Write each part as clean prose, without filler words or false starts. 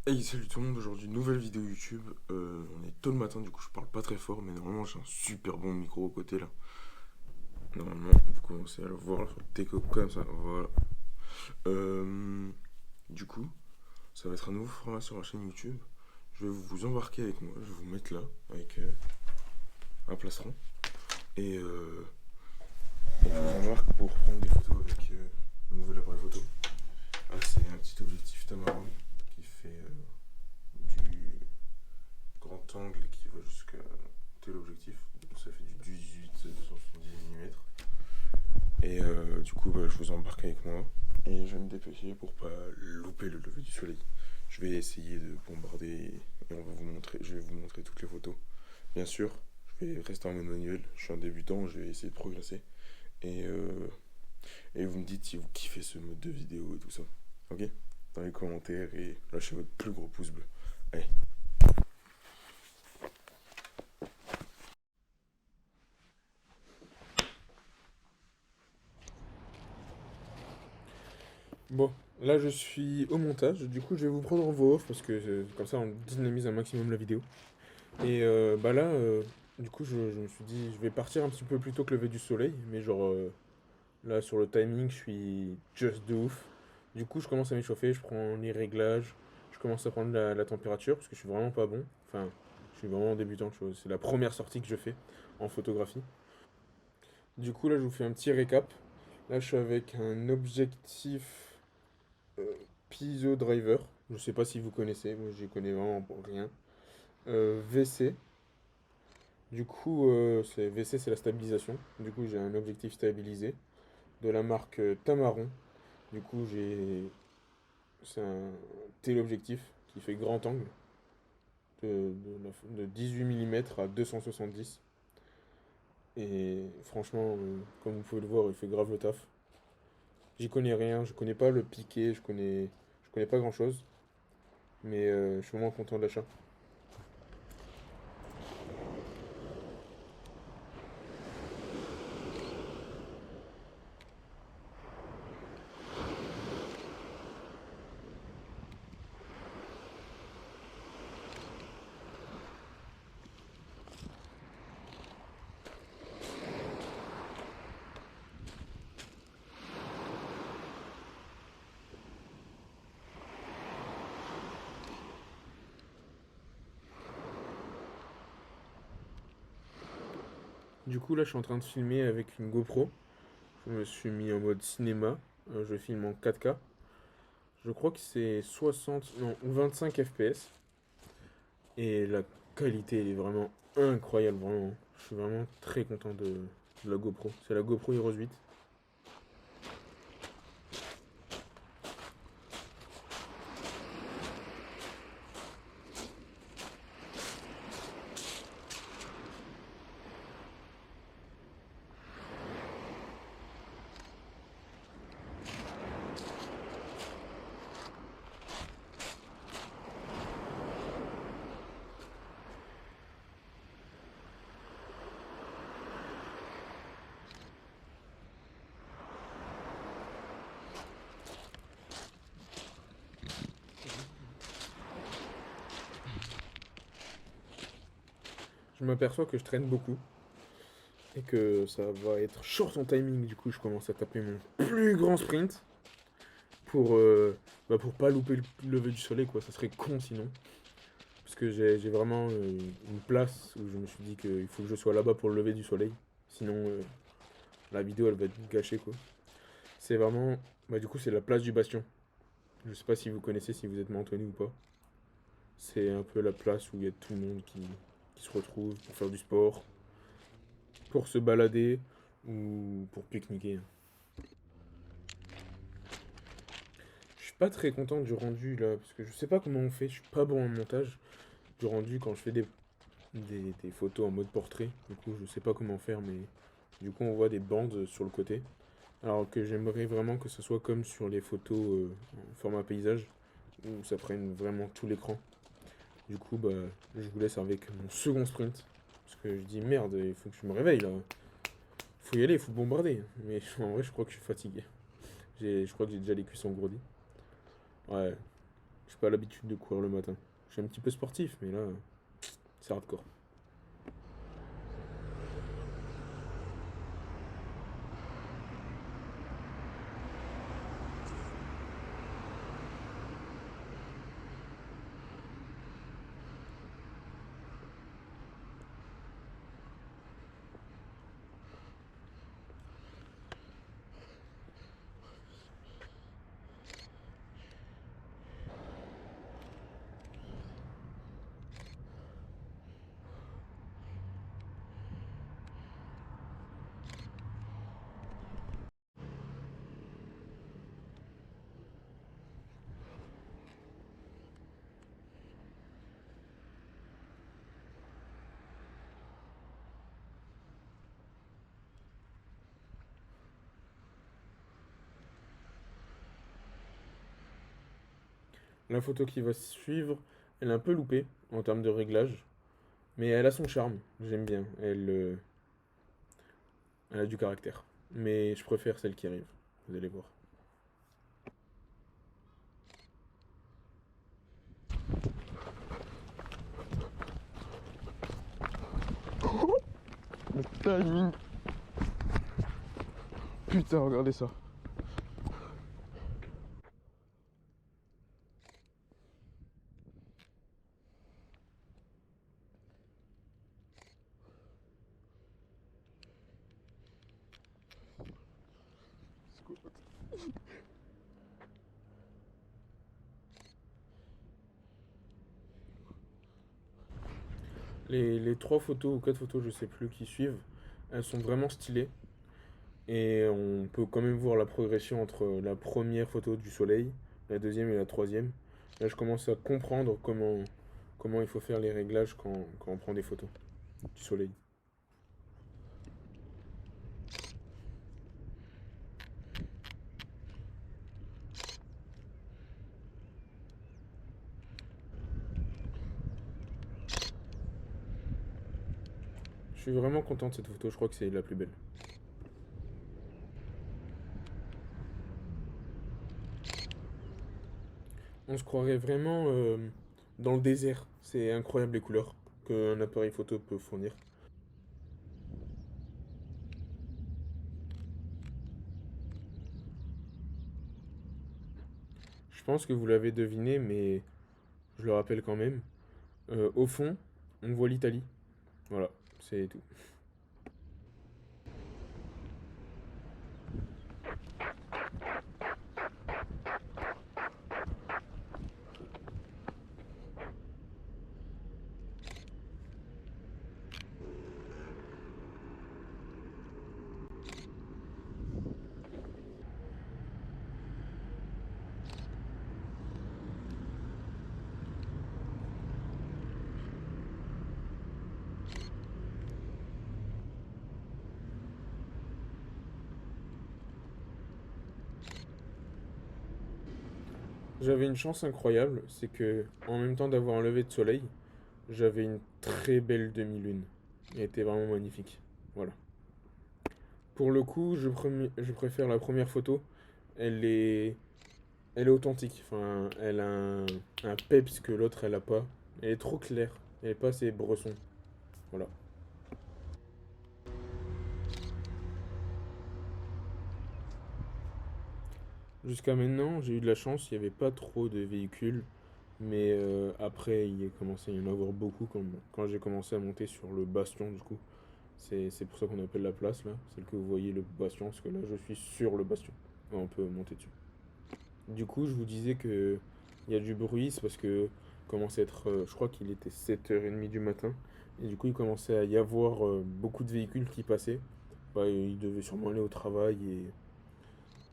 Hey, salut tout le monde, aujourd'hui nouvelle vidéo YouTube. On est tôt le matin, du coup je parle pas très fort, mais normalement j'ai un super bon micro au côté là. Normalement, vous commencez à le voir là, sur le déco comme ça, voilà. Euh, du coup, ça va être un nouveau format sur la chaîne YouTube. Je vais vous embarquer avec moi, je vais vous mettre là, avec un plastron. Et je vous embarque pour prendre des photos avec le nouvel appareil photo. Ah, c'est un petit objectif Tamron qui fait du grand angle qui va jusqu'à tel objectif. Donc ça fait du 18-270 mm. Et du coup, je vous embarque avec moi. Et je vais me dépêcher pour pas louper le lever du soleil. Je vais essayer de bombarder et je vais vous montrer toutes les photos. Bien sûr, je vais rester en mode manuel. Je suis un débutant, je vais essayer de progresser. Et, euh, et vous me dites si vous kiffez ce mode de vidéo et tout ça. Ok? Dans les commentaires et lâchez votre plus gros pouce bleu. Allez. Bon, là je suis au montage, du coup je vais vous prendre en voix off parce que comme ça on dynamise un maximum la vidéo. Et bah là, du coup je me suis dit je vais partir un petit peu plus tôt que le lever du soleil, mais genre là sur le timing je suis just de ouf. Du coup je commence à m'échauffer, je prends les réglages, je commence à prendre la température parce que je suis vraiment pas bon. Enfin, je suis vraiment débutant, c'est la première sortie que je fais en photographie. Du coup là je vous fais un petit récap. Là je suis avec un objectif euh, Piezo Driver. Je sais pas si vous connaissez, moi j'y connais vraiment rien. VC. Du coup, VC c'est la stabilisation. Du coup, j'ai un objectif stabilisé de la marque Tamaron. Du coup, c'est un téléobjectif qui fait grand angle de 18 mm à 270. Et franchement, comme vous pouvez le voir, il fait grave le taf. J'y connais rien, je connais pas le piqué, je connais pas grand chose. Mais je suis vraiment content de l'achat. Du coup, là, je suis en train de filmer avec une GoPro. Je me suis mis en mode cinéma. Je filme en 4K. Je crois que c'est 60, non, 25 FPS. Et la qualité, elle est vraiment incroyable, vraiment. Je suis vraiment très content de la GoPro. C'est la GoPro Hero 8. Je m'aperçois que je traîne beaucoup. Et que ça va être short en timing. Du coup, je commence à taper mon plus grand sprint. Pour, pour pas louper le lever du soleil, quoi. Ça serait con sinon. Parce que j'ai vraiment une place où je me suis dit qu'il faut que je sois là-bas pour le lever du soleil. Sinon, la vidéo, elle va être gâchée, quoi. C'est vraiment... Bah, du coup, c'est la place du Bastion. Je sais pas si vous connaissez, si vous êtes mentonné ou pas. C'est un peu la place où il y a tout le monde qui se retrouve pour faire du sport, pour se balader ou pour pique-niquer. Je suis pas très content du rendu là, parce que je sais pas comment on fait, je suis pas bon en montage. Du rendu quand je fais des photos en mode portrait, du coup je sais pas comment faire, mais du coup on voit des bandes sur le côté. Alors que j'aimerais vraiment que ce soit comme sur les photos en format paysage, où ça prenne vraiment tout l'écran. Du coup, bah, je vous laisse avec mon second sprint. Parce que je dis merde, il faut que je me réveille là. Faut y aller, il faut bombarder. Mais en vrai, je crois que je suis fatigué. Je crois que j'ai déjà les cuisses engourdies. Ouais. J'ai pas l'habitude de courir le matin. Je suis un petit peu sportif, mais là, c'est hardcore. La photo qui va suivre, elle est un peu loupée en termes de réglage, mais elle a son charme. J'aime bien. Elle a du caractère. Mais je préfère celle qui arrive. Vous allez voir. Le timing. Putain, regardez ça. Les trois photos ou quatre photos, je sais plus, qui suivent, elles sont vraiment stylées. Et on peut quand même voir la progression entre la première photo du soleil, la deuxième et la troisième. Là, je commence à comprendre comment il faut faire les réglages quand on prend des photos du soleil. Je suis vraiment content de cette photo, je crois que c'est la plus belle. On se croirait vraiment dans le désert. C'est incroyable les couleurs qu'un appareil photo peut fournir. Je pense que vous l'avez deviné, mais je le rappelle quand même. Au fond, on voit l'Italie. Voilà, c'est tout. J'avais une chance incroyable, c'est que en même temps d'avoir un lever de soleil, j'avais une très belle demi-lune. Elle était vraiment magnifique. Voilà. Pour le coup, je préfère la première photo. Elle est, elle est authentique. Enfin, elle a un peps que l'autre elle a pas. Elle est trop claire. Elle est pas assez bresson. Voilà. Jusqu'à maintenant, j'ai eu de la chance. Il n'y avait pas trop de véhicules. Mais après, il a commencé à y en avoir beaucoup quand j'ai commencé à monter sur le bastion du coup. C'est pour ça qu'on appelle la place là, celle que vous voyez le bastion, parce que là je suis sur le bastion. Ouais, on peut monter dessus. Du coup, je vous disais que il y a du bruit, c'est parce que commence à être, je crois qu'il était 7h30 du matin, et du coup il commençait à y avoir beaucoup de véhicules qui passaient. Bah, ils devaient sûrement aller au travail, et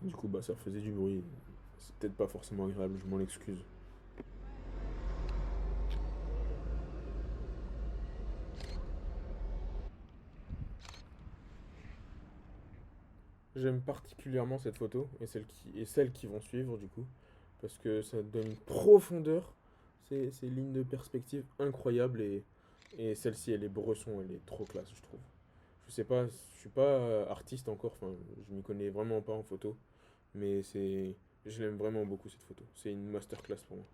du coup bah ça faisait du bruit. C'est peut-être pas forcément agréable, je m'en excuse. J'aime particulièrement cette photo et celles qui vont suivre du coup, parce que ça donne une profondeur, ces lignes de perspective incroyables et celle-ci elle est bresson, elle est trop classe je trouve. Je sais pas, je suis pas artiste encore, enfin je m'y connais vraiment pas en photo, mais je l'aime vraiment beaucoup cette photo. C'est une masterclass pour moi.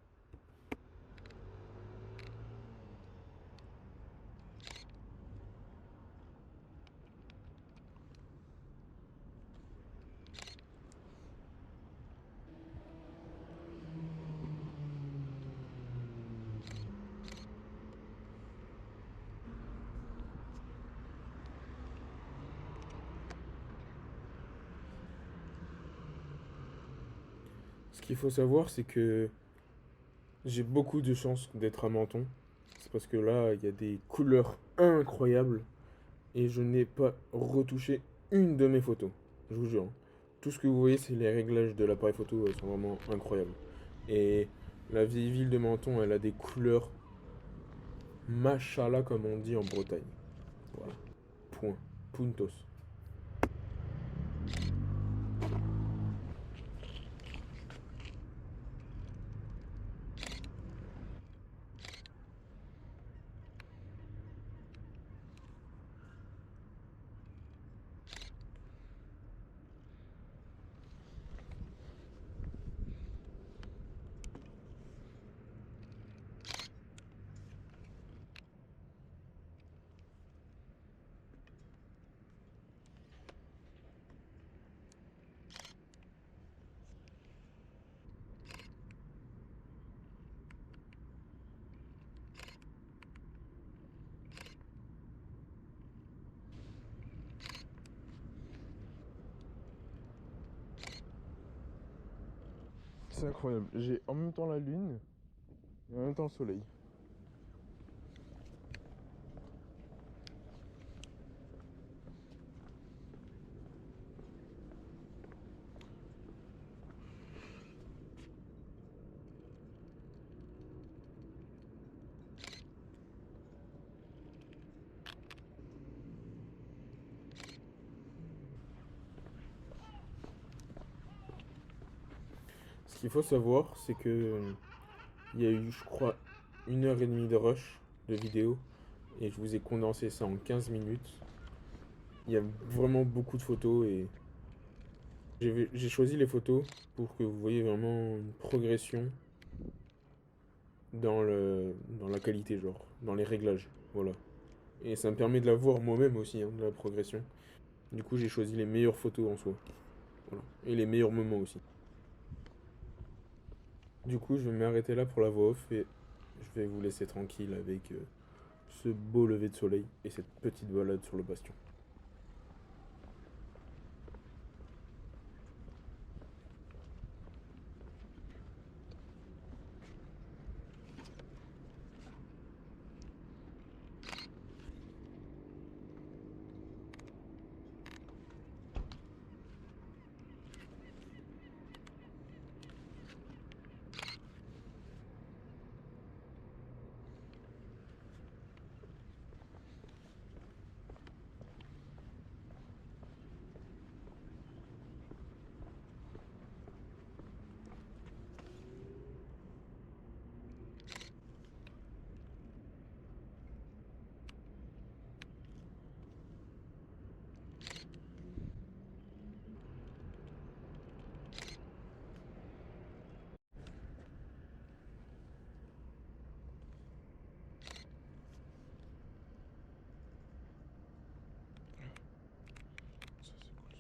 qu'il faut savoir, c'est que j'ai beaucoup de chance d'être à Menton. C'est parce que là, il y a des couleurs incroyables et je n'ai pas retouché une de mes photos. Je vous jure. Tout ce que vous voyez, c'est les réglages de l'appareil photo, elles sont vraiment incroyables. Et la vieille ville de Menton, elle a des couleurs machallah comme on dit en Bretagne. Voilà. Point. Puntos. C'est incroyable. J'ai en même temps la lune et en même temps le soleil. Ce qu'il faut savoir, c'est que il y a eu, je crois, 1 heure et demie de rush de vidéo et je vous ai condensé ça en 15 minutes. Il y a vraiment beaucoup de photos et j'ai choisi les photos pour que vous voyez vraiment une progression dans la qualité, genre, dans les réglages. Voilà. Et ça me permet de la voir moi-même aussi, hein, de la progression. Du coup, j'ai choisi les meilleures photos en soi. Voilà. Et les meilleurs moments aussi. Du coup, je vais m'arrêter là pour la voix off et je vais vous laisser tranquille avec ce beau lever de soleil et cette petite balade sur le bastion. Ça, c'est cool.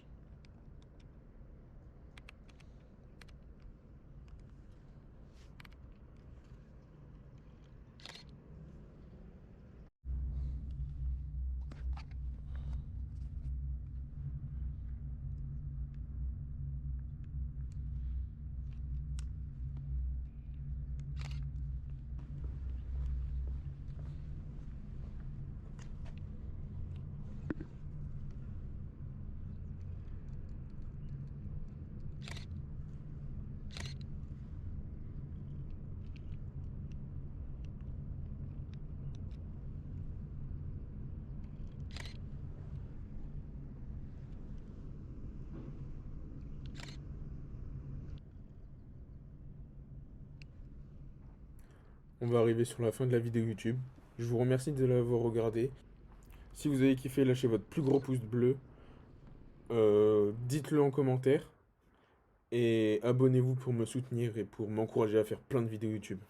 On va arriver sur la fin de la vidéo YouTube. Je vous remercie de l'avoir regardé. Si vous avez kiffé, lâchez votre plus gros pouce bleu. Dites-le en commentaire. Et abonnez-vous pour me soutenir et pour m'encourager à faire plein de vidéos YouTube.